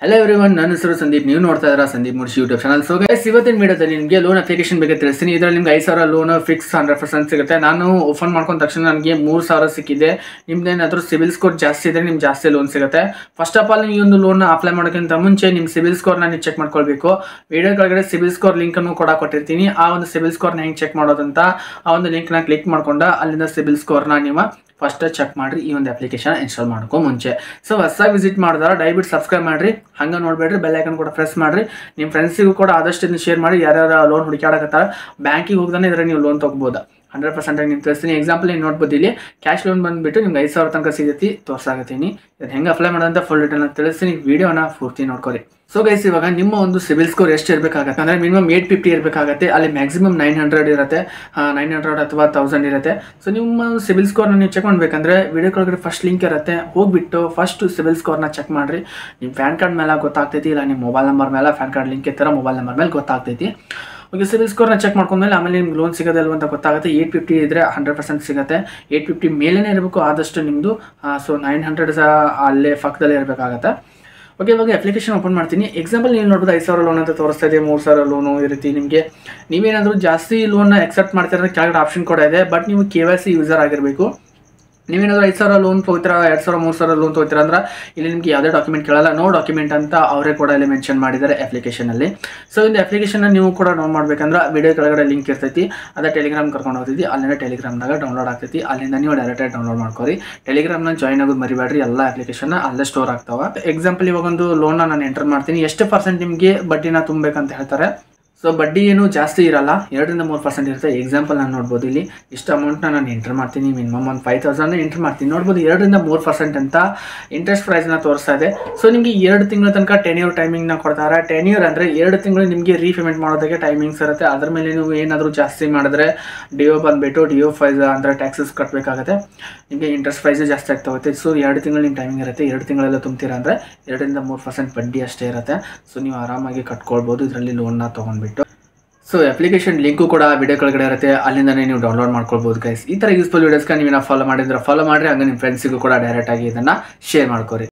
Hello everyone, ನನ್ನ ಹೆಸರು ಸಂದೀಪ್. ನೀವು ನೋಡ್ತಾ ಇದ್ದೀರಾ Sandeep Murshi YouTube channel. So guys, ಇವತ್ತಿನ ವಿಡಿಯೋದಲ್ಲಿ ನಿಮಗೆ ಲೋನ್ ಅಪ್ಲಿಕೇಶನ್ ಬಗ್ಗೆ ತಿಳಿಸ್ತೀನಿ. ಇದರಲ್ಲಿ ನಿಮ್ಗೆ 5,000 ಲೋನ್ ಫಿಕ್ಸ್ 100% ಸಿಗುತ್ತೆ. ನಾನು ಓಪನ್ ಮಾಡ್ಕೊಂಡ ತಕ್ಷಣ ನನಗೆ 3,000 ಸಿಕ್ಕಿದೆ. ನಿಮ್ದೇನಾದರೂ ಸಿಬಿಲ್ ಸ್ಕೋರ್ ಜಾಸ್ತಿ ಇದ್ರೆ ನಿಮ್ಗೆ ಜಾಸ್ತಿ ಲೋನ್ ಸಿಗುತ್ತೆ. ಫಸ್ಟ್ ಆಫ್ ಆಲ್, ನೀವು ಒಂದು ಲೋನ್ ಅಪ್ಲೈ ಮಾಡೋಕ್ಕಿಂತ ಮುಂಚೆ ನಿಮ್ಮ ಸಿಬಿಲ್ ಸ್ಕೋರ್ನ ನೀವು ಚೆಕ್ ಮಾಡ್ಕೊಳ್ಬೇಕು. ವಿಡಿಯೋ ಕೆಳಗಡೆ ಸಿಬಿಲ್ ಸ್ಕೋರ್ ಲಿಂಕನ್ನು ಕೂಡ ಕೊಟ್ಟಿರ್ತೀನಿ. ಆ ಒಂದು ಸಿಬಿಲ್ ಸ್ಕೋರ್ನ ಹೆಂಗೆ ಚೆಕ್ ಮಾಡೋದಂತ ಆ ಒಂದು ಲಿಂಕ್ನ ಕ್ಲಿಕ್ ಮಾಡ್ಕೊಂಡು ಅಲ್ಲಿಂದ ಸಿಬಿಲ್ ಸ್ಕೋರ್ನ ನೀವು ಫಸ್ಟ್ ಚೆಕ್ ಮಾಡಿರಿ ಈ ಒಂದು ಅಪ್ಲಿಕೇಶನ್ ಇನ್ಸ್ಟಾಲ್ ಮಾಡ್ಕೊ ಮುಂಚೆ. ಸೊ ಹೊಸದಾಗಿ ವಿಸಿಟ್ ಮಾಡಿದ್ರೆ ದಯವಿಟ್ಟು ಸಬ್ಸ್ಕ್ರೈಬ್ ಮಾಡಿರಿ, ಹಂಗೆ ನೋಡಬೇಡ್ರಿ, ಬೆಲ್ ಐಕನ್ ಕೂಡ ಪ್ರೆಸ್ ಮಾಡಿರಿ. ನಿಮ್ಮ ಫ್ರೆಂಡ್ಸಿಗೂ ಕೂಡ ಆದಷ್ಟು ಇದನ್ನು ಶೇರ್ ಮಾಡಿ. ಯಾರ್ಯಾರು ಲೋನ್ ಹುಡುಕಾಡಕತ್ತಾರೆ ಬ್ಯಾಂಕಿಗೆ ಹೋಗ್ದಾನೆ ಇದ್ರೆ ನೀವು ಲೋನ್ ತೊಗೋಬೋದು. 100% ನೀವು ತಿಳಿಸ್ತೀನಿ. ಎಕ್ಸಾಂಪಲ್ ನೀವು ನೋಡ್ಬೋದು, ಇಲ್ಲಿ ಕ್ಯಾಶ್ ಲೋನ್ ಬಂದುಬಿಟ್ಟು ನಿಮ್ಗೆ 5,000 ತನಕ ಸಿಗತಿ ತೋರ್ಸಾಕತ್ತೀನಿ. ಇದನ್ನು ಹೆಂಗೆ ಅಪ್ಲೈ ಮಾಡೋದಂತ ಫುಲ್ ಡೀಟೇಲ್ ಅಂತ ತಿಳಿಸ್ತೀನಿ. ವಿಡಿಯೋನ ಪೂರ್ತಿ ನೋಡ್ಕೊರಿ. ಸೊ ಗೈಸ್, ಇವಾಗ ನಿಮ್ಮ ಒಂದು ಸಿಬಿಲ್ ಸ್ಕೋರ್ ಎಷ್ಟು ಇರಬೇಕಾಗತ್ತೆ ಅಂದರೆ ಮಿನಿಮಮ್ 850 ಇರಬೇಕಾಗತ್ತೆ. ಅಲ್ಲಿ ಮ್ಯಾಕ್ಸಿಮಮ್ 900 ಇರುತ್ತೆ, 900 ಅಥವಾ 1000 ಇರುತ್ತೆ. ಸೊ ನಿಮ್ಮ ಸಿಬಿಲ್ ಸ್ಕೋರ್ನ ನೀವು ಚೆಕ್ ಮಾಡಬೇಕಂದ್ರೆ ವಿಡಿಯೋ ಕೆಳಗಡೆ ಫಸ್ಟ್ ಲಿಂಕ್ ಇರುತ್ತೆ, ಹೋಗ್ಬಿಟ್ಟು ಫಸ್ಟ್ ಸಿಬಿಲ್ ಸ್ಕೋರ್ನ ಚೆಕ್ ಮಾಡಿರಿ. ನಿಮ್ಮ ಪ್ಯಾನ್ ಕಾರ್ಡ್ ಮೇಲೆ ಗೊತ್ತಾಗ್ತೈತಿ, ಇಲ್ಲ ನಿಮ್ಮ ಮೊಬೈಲ್ ನಂಬರ್ ಮೇಲೆ ಪ್ಯಾನ್ ಕಾರ್ಡ್ ಲಿಂಕ್ ಇರ್ತಾರೆ, ಮೊಬೈಲ್ ನಂಬರ್ ಮೇಲೆ ಗೊತ್ತಾಗ್ತೈತಿ. ಓಕೆ, ಸಿಬಿಲ್ ಸ್ಕೋರ್ನ ಚೆಕ್ ಮಾಡ್ಕೊಂಡ್ಮೇಲೆ ಆಮೇಲೆ ನಿಮ್ಗೆ ಲೋನ್ ಸಿಗೋದಲ್ವ ಅಂತ ಗೊತ್ತಾಗುತ್ತೆ. 850 ಇದ್ದರೆ 100% ಸಿಗುತ್ತೆ. 850 ಮೇಲೇ ಇರಬೇಕು ಆದಷ್ಟು ನಿಮ್ಮದು. ಸೊ 900 ಅಲ್ಲೇ ಪಕ್ಕದಲ್ಲೇ ಇರಬೇಕಾಗತ್ತೆ. ಓಕೆ, ಇವಾಗ ಅಪ್ಲಿಕೇಶನ್ ಓಪನ್ ಮಾಡ್ತೀನಿ. ಎಕ್ಸಾಂಪಲ್ ನೀವು ನೋಡ್ಬೋದು 5,000 ಲೋನ್ ಅಂತ ತೋರಿಸ್ತಾ ಇದೆ, 3,000 ಲೋನು ಈ ರೀತಿ. ನಿಮಗೆ ನೀವೇನಾದರೂ ಜಾಸ್ತಿ ಲೋನ್ನ ಎಕ್ಸೆಪ್ಟ್ ಮಾಡ್ತಿರೋದ್ರೆ ಕೆಳಗಡೆ ಆಪ್ಷನ್ ಕೂಡ ಇದೆ. ಬಟ್ ನೀವು KYC ಯೂಸರ್ ಆಗಿರಬೇಕು. ನೀವೇನಾದರೂ 5,000 ಲೋನ್ ತೊಗೋತೀರಾ, 2,000 3,000 ಲೋನ್ ತೊಗೋತೀರಾ ಅಂದ್ರೆ ಇಲ್ಲಿ ನಿಮಗೆ ಯಾವುದೇ ಡಾಕ್ಯುಮೆಂಟ್ ಕೇಳಲ್ಲ. ನೋ ಡಾಕ್ಯುಮೆಂಟ್ ಅಂತ ಅವರೇ ಕೂಡ ಇಲ್ಲಿ ಮೆನ್ಷನ್ ಮಾಡಿದ್ದಾರೆ ಅಪ್ಲಿಕೇಶನಲ್ಲಿ. ಸೊ இந்த ಅಪ್ಲಿಕೇಶನ್ನ ನೀವು ಕೂಡ ಡೌನ್ ಮಾಡಬೇಕಂದ್ರೆ ವಿಡಿಯೋ ಕೆಳಗಡೆ ಲಿಂಕ್ ಇರ್ತೈತಿ, ಅದೇ ಟೆಲಿಗ್ರಾಮ್ ಕರ್ಕೊಂಡು ಹೋಗ್ತೈತಿ. ಅಲ್ಲಿಂದ ಟೆಲಿಗ್ರಾಮ್ದಾಗ ಡೌನ್ಲೋಡ್ ಆಗ್ತೈತಿ. ಅಲ್ಲಿಂದ ನೀವು ಡೈರೆಕ್ಟಾಗಿ ಡೌನ್ಲೋಡ್ ಮಾಡ್ಕೋರಿ. ಟೆಲಿಗ್ರಾಮ್ನ ಜಾಯ್ನ್ ಆಗೋದು ಮರಿಬೇಡ್ರಿ, ಎಲ್ಲ ಅಪ್ಲಿಕೇಶನ್ನ ಅಲ್ಲೇ ಸ್ಟೋರ್ ಆಗ್ತಾವೆ. ಎಕ್ಸಾಂಪಲ್ ಇವಾಗ ಒಂದು ಲೋನ್ನ ನಾನು ಎಂಟರ್ ಮಾಡ್ತೀನಿ. ಎಷ್ಟು % ನಿಮಗೆ ಬಡ್ಡಿನ ತುಂಬಬೇಕಂತ ಹೇಳ್ತಾರೆ. ಸೊ ಬಡ್ಡಿ ಏನು ಜಾಸ್ತಿ ಇರಲ್ಲ, 2ರಿಂದ 3% ಇರುತ್ತೆ. ಎಕ್ಸಾಂಪಲ್ ನಾನು ನೋಡ್ಬೋದು, ಇಲ್ಲಿ ಇಷ್ಟು ಅಮೌಂಟ್ನ ನಾನು ಎಂಟರ್ ಮಾಡ್ತೀನಿ. ಮಿನಿಮಮ್ ಒಂದು 5,000 ಎಂಟರ್ ಮಾಡ್ತೀನಿ. ನೋಡ್ಬೋದು 2ರಿಂದ 3% ಅಂತ ಇಂಟ್ರೆಸ್ಟ್ ಪ್ರೈಸ್ನ ತೋರಿಸ್ತಾ ಇದೆ. ಸೊ ನಿಮಗೆ 2 ತಿಂಗಳ ತನಕ ಟೆನ್ಯೂರ್ ಟೈಮಿಂಗ್ನ ಕೊಡ್ತಾರೆ. ಟೆನ್ಯೂರ್ ಅಂದರೆ 2 ತಿಂಗಳು ನಿಮಗೆ ರೀಪೇಮೆಂಟ್ ಮಾಡೋದಕ್ಕೆ ಟೈಮಿಂಗ್ಸ್ ಇರುತ್ತೆ. ಅದ್ರ ಮೇಲೆ ನೀವು ಏನಾದರೂ ಜಾಸ್ತಿ ಮಾಡಿದ್ರೆ ಡಿಒ ಬಂದುಬಿಟ್ಟು DO ಫೈಸ್ ಅಂದರೆ ಟ್ಯಾಕ್ಸಸ್ ಕಟ್ಟಬೇಕಾಗುತ್ತೆ. ನಿಮಗೆ ಇಂಟ್ರೆಸ್ಟ್ ಪ್ರೈಸ್ ಜಾಸ್ತಿ ಆಗ್ತಾ ಹೋಗುತ್ತೆ. ಸೊ 2 ತಿಂಗಳು ನಿಮ್ಮ ಟೈಮಿಂಗ್ ಇರುತ್ತೆ. 2 ತಿಂಗಳೆಲ್ಲ ತುಂಬ್ತೀರಾ ಅಂದರೆ 2ರಿಂದ 3% ಬಡ್ಡಿ ಅಷ್ಟೇ ಇರುತ್ತೆ. ಸೊ ನೀವು ಆರಾಮಾಗಿ ಕಟ್ಕೊಳ್ಬೋದು ಇದರಲ್ಲಿ ಲೋನ್ನ ತೊಗೊಂಡ್ಬಿಟ್ಟು. ಸೊ ಅಪ್ಲಿಕೇಶನ್ ಲಿಂಕು ಕೂಡ ವಿಡಿಯೋ ಕೆಳಗಡೆ ಇರುತ್ತೆ, ಅಲ್ಲಿಂದನೇ ನೀವು ಡೌನ್ಲೋಡ್ ಮಾಡ್ಕೊಳ್ಬೋದು ಗೈಸ್. ಈ ಥರ ಯೂಸ್ಫುಲ್ ವೀಡಿಯೋಸ್ಗೆ ನೀವು ಫಾಲೋ ಮಾಡಿದ್ರೆ ಫಾಲೋ ಮಾಡಿರಿ, ಹಂಗೆ ನಿಮ್ಮ ಫ್ರೆಂಡ್ಸಿಗೂ ಕೂಡ ಡೈರೆಕ್ಟಾಗಿ ಇದನ್ನು ಶೇರ್ ಮಾಡ್ಕೊರಿ.